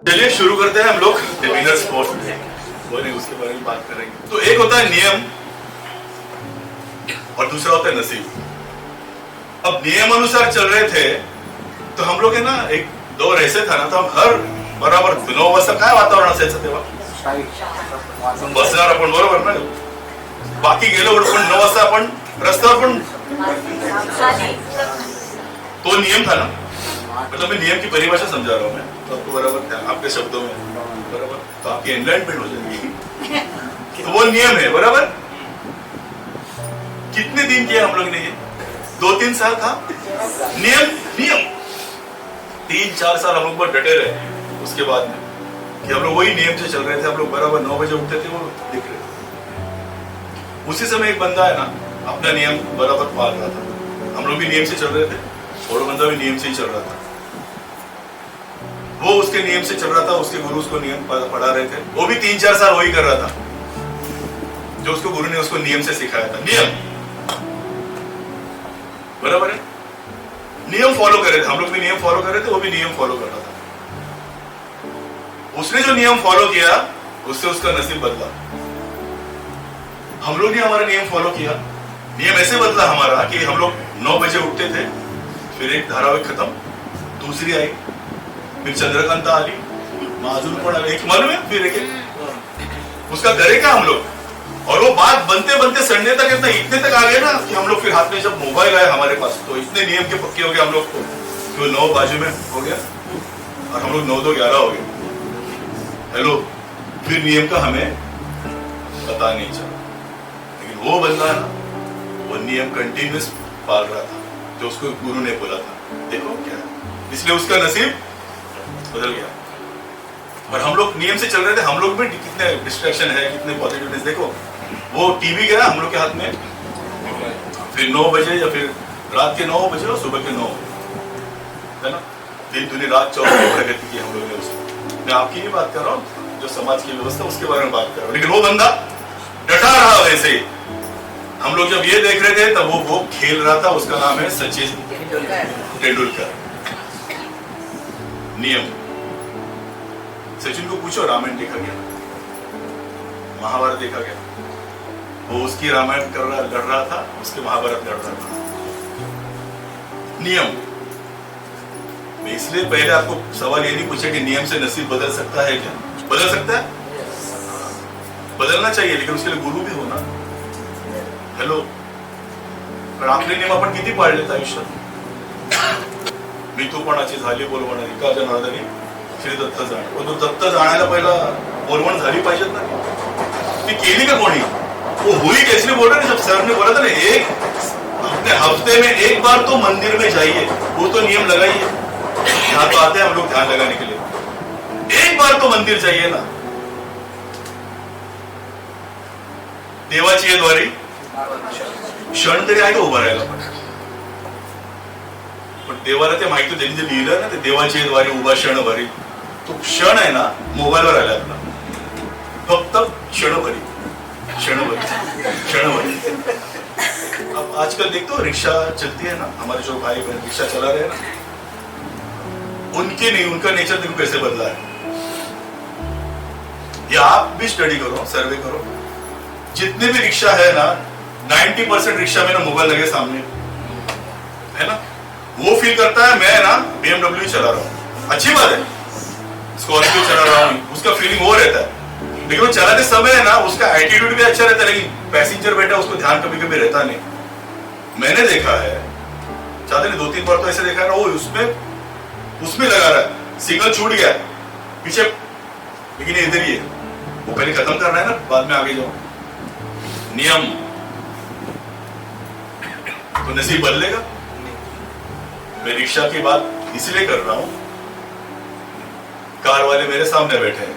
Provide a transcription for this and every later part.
चलिए शुरू करते हैं हम लोग विनर स्पोर्ट्स बोले उसके बारे में बात करेंगे। तो एक होता है नियम और दूसरा होता है नसीब। अब नियम अनुसार चल रहे थे तो हम लोग है ना एक दौर ऐसे था ना, तो हम हर बराबर 9 वाजता काय वातावरण असायचं तेव्हा बसणार आपण बरोबर ना, बाकी गेलो पण 9 वाजता आपण रस्त्यावर पण तो नियम था ना। मतलब मैं नियम की परिभाषा समझा रहा हूँ मैं तो आपको बराबर आपके शब्दों में बराबर, तो आपकी एनलाइटमेंट हो जाएगी। तो वो नियम है बराबर। कितने दिन किया हम लोग ने ये 2-3 साल था नियम नियम 3-4 साल हम लोग बहुत डटे रहे। उसके बाद में कि हम लोग वही नियम से चल रहे थे, हम लोग बराबर 9 बजे उठते थे, वो दिख रहे थे। उसी समय एक बंदा है ना अपना नियम बराबर पाल रहा था, हम लोग भी नियम से चल रहे थे और बंदा भी नियम से ही चल रहा था। वो उसके नियम से चल रहा था, उसके गुरु उसको नियम पढ़ा रहे थे, वो भी 3-4 साल वही कर रहा था जो उसको गुरु ने उसको नियम से सिखाया था। नियम बराबर है, नियम फॉलो कर रहे थे, हम लोग भी नियम फॉलो कर रहे थे, वो भी नियम फॉलो कर रहा था। उसने जो नियम फॉलो किया उससे उसका नसीब बदला। हम लोग ने हमारा नियम फॉलो किया, नियम ऐसे बदला हमारा कि हम लोग 9 बजे उठते थे, फिर एक धारावाहिक खत्म, दूसरी आई, फिर चंद्रकांता आली, माजून पण आली, एक मालूम है, फिर एक उसका करे क्या हम लोग। और वो बात बनते बनते संडे तक इतने तक आ गए ना कि हम लोग फिर हाथ में जब मोबाइल आया हमारे पास तो इतने नियम के पक्के हो गए हम लोग को, तो 9 बाजू में हो गया और हम लोग 9-2-11 हो गए। हेलो, फिर नियम का हमें पता नहीं चला, लेकिन वो बंदा ना वो नियम कंटिन्यूस पाल रहा था जो उसको गुरु ने बोला था। देखो क्या, इसलिए उसका नसीब बदल गया। और हम लोग नियम से चल रहे थे, हम लोग में कितने डिस्ट्रैक्शन है, कितने पॉजिटिवनेस। देखो वो टीवी गया हम लोग के हाथ में, फिर 9 बजे या फिर रात के 9 बजे और सुबह के 9 है ना, दिन दुनिया रात 24 प्रगति की हम लोगों ने उसमें। मैं आपकी नहीं बात कर रहा हूँ, जो समाज की व्यवस्था उसके बारे में बात कर रहा हूँ। लेकिन वो बंदा डटा रहा वैसे ही। हम लोग जब ये देख रहे थे तब वो खेल रहा था, उसका नाम है सचिन तेंदुलकर। नियम, सचिन को पूछो रामायण देखा गया, महाभारत देखा गया, वो उसकी रामायण लड़ रहा था, उसके महाभारत लड़ रहा था। नियम, मैं इसलिए पहले आपको सवाल ये नहीं पूछा कि नियम से नसीब बदल सकता है क्या। बदल सकता है, बदलना चाहिए, लेकिन उसके लिए गुरु भी होना। हेलो, पण आपले नियम आपण किती पाळलेत आयुष्यात। मी तू कोणाची झाली बोलवणारी का जनार्दनी श्री दत्त जाण, तो दत्त जाण्याला पहिला बोलवण झाली पाहिजेत ना, ती केली का कोणी। वो हुई कैसे बोल रहे, जब सर ने बोला था ना एक अपने हफ्ते में एक बार तो मंदिर में जाइए, वो तो नियम लगाइए। यहाँ तो आते हैं हम लोग ध्यान लगाने के लिए, एक बार तो मंदिर जाइए ना। देवाची आहे द्वारी क्षण तरी आहे का उभा राहायला, पण देवाला ते माहिती, त्यांनी जे लिहिलं ना ते देवाची आहे द्वारी उभा क्षण भरी, तो क्षण आहे ना मोबाईलवर आला आपला, फक्त क्षणभरी क्षणभरी। अब आजकल देखते हो रिक्शा चलती है ना, हमारे जो भाई बहन रिक्शा चला रहे हैं ना, उनके नहीं, उनका नेचर देखो कैसे बदला है। ये आप भी स्टडी करो, सर्वे करो, जितने भी रिक्शा है ना 90% रिक्शा में ना मोबाइल लगे सामने है ना। वो फील करता है मैं ना BMW चला रहा हूँ, अच्छी बात है, स्कॉर्पियो चला रहा हूँ, उसका फीलिंग वो रहता है, लेकिन वो चलाते समय है ना उसका एटीट्यूड भी अच्छा रहता है, लेकिन पैसेंजर बैठा उसको ध्यान कभी कभी रहता नहीं। मैंने देखा है, चाहते नहीं 2-3 बार तो ऐसे देखा है ना, वो उसमें लगा रहा है, सिग्नल छूट गया पीछे, लेकिन इधर ही है, वो पहले खत्म करना है ना, बाद में आगे जाओ। नियम तो नसीब बदलेगा। मैं रिक्शा की बात इसलिए कर रहा हूं, कार वाले मेरे सामने बैठे हैं,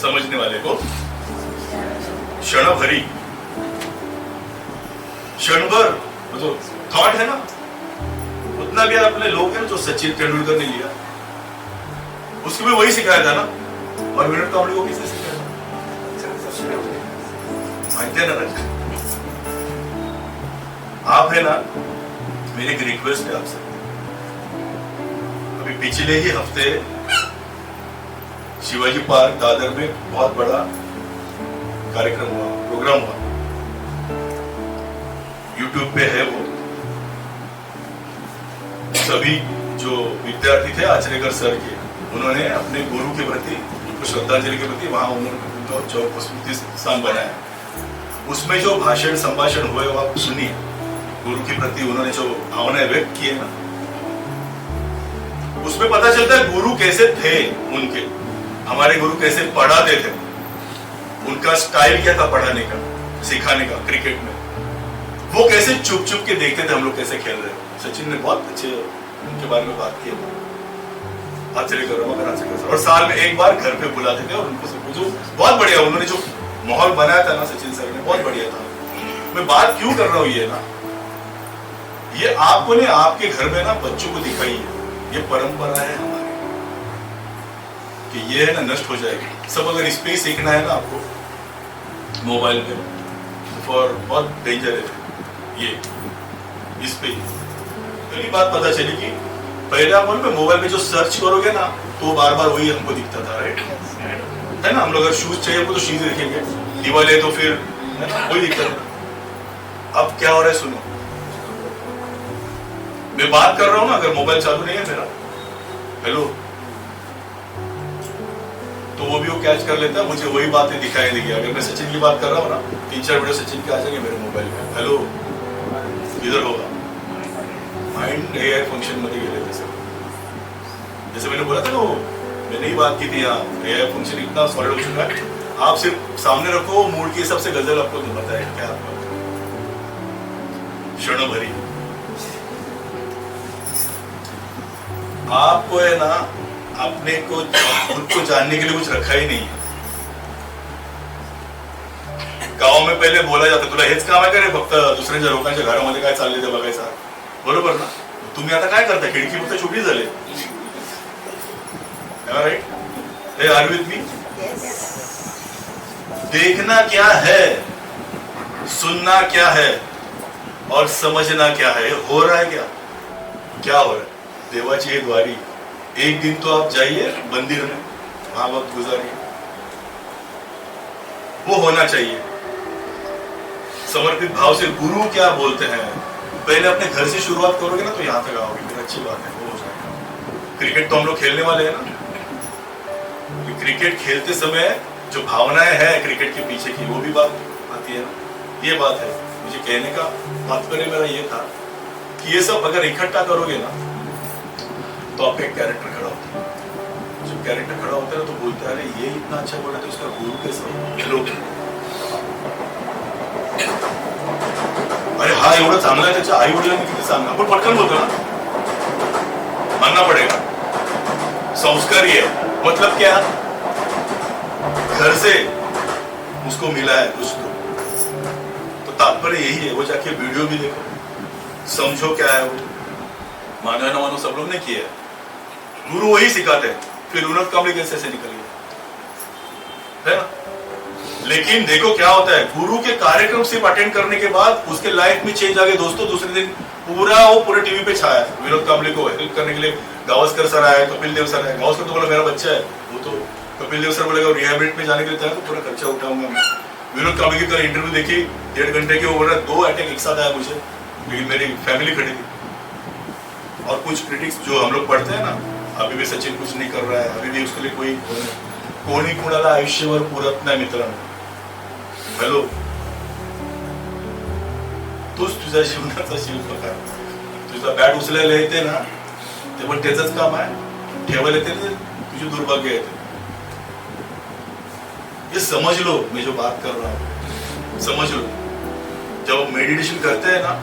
समझने वाले को क्षणभर जो थॉट है ना, उतना भी अपने लोग हैं जो सचिन तेंदुलकर ने लिया, उसको भी वही सिखाया था ना। और विराट कोहली को किसने सिखाया था, मानते हैं ना। आप है ना मेरी एक रिक्वेस्ट है आपसे, अभी पिछले ही हफ्ते शिवाजी पार्क दादर में बहुत बड़ा कार्यक्रम हुआ, प्रोग्राम हुआ, यूट्यूब पे है वो। सभी जो विद्यार्थी थे आचरेकर सर के, उन्होंने अपने गुरु के प्रति उनको श्रद्धांजलि के प्रति वहां उन्होंने चौक स्मृति स्थान बनाया। उसमें जो भाषण संभाषण हुए वो आप सुनिए, गुरु के प्रति उन्होंने जो भावनाएं व्यक्त किए ना, उसमें पता चलता है गुरु कैसे थे उनके, हमारे गुरु कैसे पढ़ाते थे, उनका स्टाइल क्या था पढ़ाने का, सिखाने का। क्रिकेट में वो कैसे चुप चुप के देखते थे हम लोग कैसे खेल रहे हैं। सचिन ने बहुत अच्छे उनके बारे में बात की है, और साल में एक बार घर पे बुलाते थे और उनको सब कुछ बहुत बढ़िया, उन्होंने जो माहौल बनाया था ना सचिन सर ने, बहुत बढ़िया था। मैं बात क्यों कर रहा हूँ ये ना, ये आपको ने आपके घर में ना बच्चों को दिखाई है, ये परंपरा है हमारी कि ये है ना नष्ट हो जाएगी सब। अगर इस पे ही सीखना है ना आपको मोबाइल पे, फॉर बहुत डेंजर है ये, इस पे पहली बात पता चली कि पहले आप में मोबाइल पे जो सर्च करोगे ना तो बार बार वही हमको दिखता था, राइट है ना। हम लोग अगर शूज चाहिए तो शूज देखेंगे, दिवाली तो फिर है ना वही दिखता था। अब क्या हो रहा है सुनो, मैं बात कर रहा हूं ना, अगर मोबाइल चालू नहीं है मेरा, हेलो, तो वो भी वो कैच कर लेता है, मुझे वही बातें दिखाई देगी। अगर मैं सचिन की बात कर रहा हूँ ना, 3-4 वीडियो सचिन के आ जाएंगे मेरे मोबाइल में, हेलो इधर होगा, माइंड एआई फंक्शन मध्ये गेले तसे। जैसे मैंने बोला था ना, वो मैंने ही बात की थी, यहाँ एआई फंक्शन इतना सॉलिड हो चुका है, आप सिर्फ सामने रखो, मूड के हिसाब से गजल आपको बताएगा क्या आपको क्षण भरी। आपको है ना अपने को खुद को जानने के लिए कुछ रखा ही नहीं है। गाव में पहिले बोला जातं, तुला हेच काम आहे का रे, फक्त दुसऱ्यांच्या लोकांच्या घरामध्ये काय चालले ते बघायचं, बरोबर ना। तुम्ही आता काय करता, खिडकी फक्त छोटी झाली, राइट। Are with me. देखना क्या है, सुनना क्या है और समझना क्या है, हो रहा है क्या, क्या हो रहा है। देवाची ये द्वारी, एक दिन तो आप जाइए मंदिर में, वहां वक्त गुजारिए, वो होना चाहिए समर्पित भाव से। गुरु क्या बोलते हैं, पहले अपने घर से शुरुआत करोगे ना तो यहां तक आओगे, फिर अच्छी बात है, वो हो जाएगा। क्रिकेट तो हम लोग खेलने वाले हैं ना, क्रिकेट खेलते समय जो भावनाएं हैं क्रिकेट के पीछे की, वो भी बात आती है ना। ये बात है, मुझे कहने का तात्पर्य मेरा ये था कि ये सब अगर इकट्ठा करोगे ना तो आपका एक कैरेक्टर खड़ा होता है। जब कैरेक्टर खड़ा होता है ना तो बोलता है, अरे ये इतना अच्छा बोला तो उसका गुरु कैसा हो, अरे हा एवढं चांगला आहे, त्याच्या आई वडिलांनी किती चांगलं, आपण पटकन बोलतो ना, मानना पड़ेगा। संस्कारी है मतलब क्या, घर से उसको मिला है कुछ तो तात्पर्य यही है। वो जाके वीडियो भी देखो, समझो क्या है वो, मानो ना मानो सब लोग ने किया है, गुरु वही सिखाते हैं। फिर विनोद कांबळे कैसे से निकल गया, है ना। लेकिन देखो क्या होता है, गुरु के कार्यक्रम सिर्फ अटेंड करने के बाद उसके लाइफ में चेंज आ गया दोस्तों। दूसरे दिन पूरे टीवी पे छाया। विनोद कांबळे को हेल्प करने के लिए गावस्कर सर आए, कपिल देव सर आए। गावस्कर तो बोला मेरा बच्चा है, वो तो कपिल देव सर बोलेगा रिहैबिलिट में जाने के लिए तैयार, तो पूरा खर्चा उठाऊंगा मैं। विनोद कांबळे की कल इंटरव्यू देखी, 1.5 घंटे की, वो बोल रहा 2 अटैक एक साथ आया मुझे, लेकिन मेरी फैमिली खड़ी थी। और कुछ क्रिटिक्स जो हम लोग पढ़ते हैं ना, अभी भी सचिन कुछ नहीं कर रहा है, अभी भी उसके लिए कोणी कुणाला आयुष्यभर पुरत नाही मित्रांनो। हॅलो, तूच तुझ्या जीवनाचा शिल्पकार। तुझा बॅट उचलायला येते ना, ते पण त्याचंच काम आहे, ठेवायला येते ना तुझे दुर्भाग्य येते। ये समझ लो, मैं जो बात कर रहा हूं समझ लो। जब मेडिटेशन करते हैं ना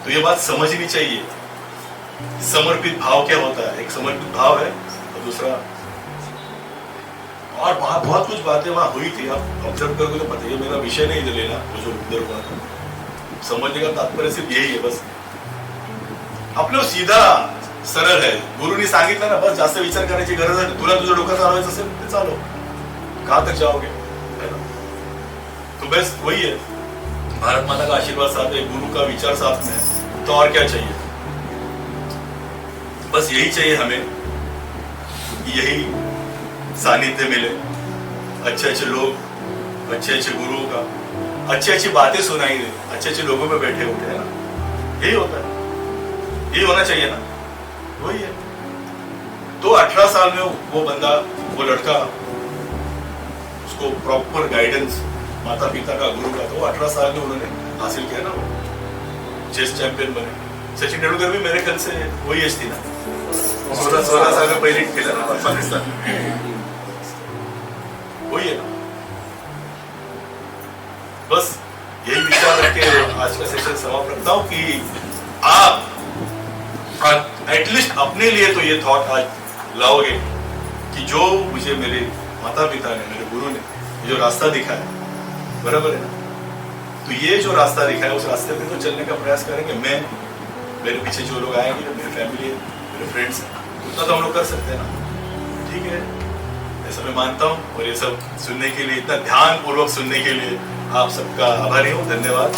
तो ये बात समझनी चाहिए, समर्पित भाव क्या होता है। एक समर्पित भाव है और दूसरा, और वहां बहुत कुछ बातें वहां हुई थी, आप ऑब्जर्व करोगे तो पता है। मेरा विषय नहीं लेना, तो जो उधर हुआ था, समझने का तात्पर्य सिर्फ यही है, बस आपलं सीधा सरळ है। गुरुनी सांगितलं ना, बस जास्त विचार करायची गरज आहे। तुला तुझं डोकं चालवायचं असेल ते चालव, कहां तक जाओगे, है ना। तो बेस्ट वही है, भारत माता का आशीर्वाद साथ है, गुरु का विचार साथ में है, तो और क्या चाहिए? बस यही चाहिए हमें, यही सानिध्य मिले, अच्छे अच्छे लोग, अच्छे अच्छे गुरुओं का अच्छी अच्छी बातें सुनाई दे, अच्छे अच्छे लोगों में बैठे होते हैं ना, यही होता है, यही होना चाहिए ना, वही है। तो 18 साल में वो बंदा, वो लड़का, उसको प्रॉपर गाइडेंस माता पिता का, गुरु का, तो 18 साल में उन्होंने हासिल किया ना, वो चेस चैंपियन बने। सचिन तेंदुलकर भी मेरे ख्याल से वही एज थी ना, 16 साल में पहले खेला ना पाकिस्तान में, वही है ना। बस यही विचार रख के आज का सेशन समाप्त करता हूं कि आप एटलीस्ट अपने लिए तो ये थॉट आज लाओगे कि जो मुझे मेरे माता पिता ने, मेरे गुरु ने जो रास्ता दिखाया, बराबर है ना, तो ये जो रास्ता दिखाया उस रास्ते पे तो चलने का प्रयास करेंगे। मैं, मेरे पीछे जो लोग आएंगे, मेरे फैमिली, मेरे फ्रेंड्स, उतना तो हम लोग कर सकते हैं ना, ठीक है, ऐसा मैं मानता हूँ। और ये सब सुनने के लिए, इतना ध्यान पूर्वक सुनने के लिए आप सबका आभारी हूँ, धन्यवाद।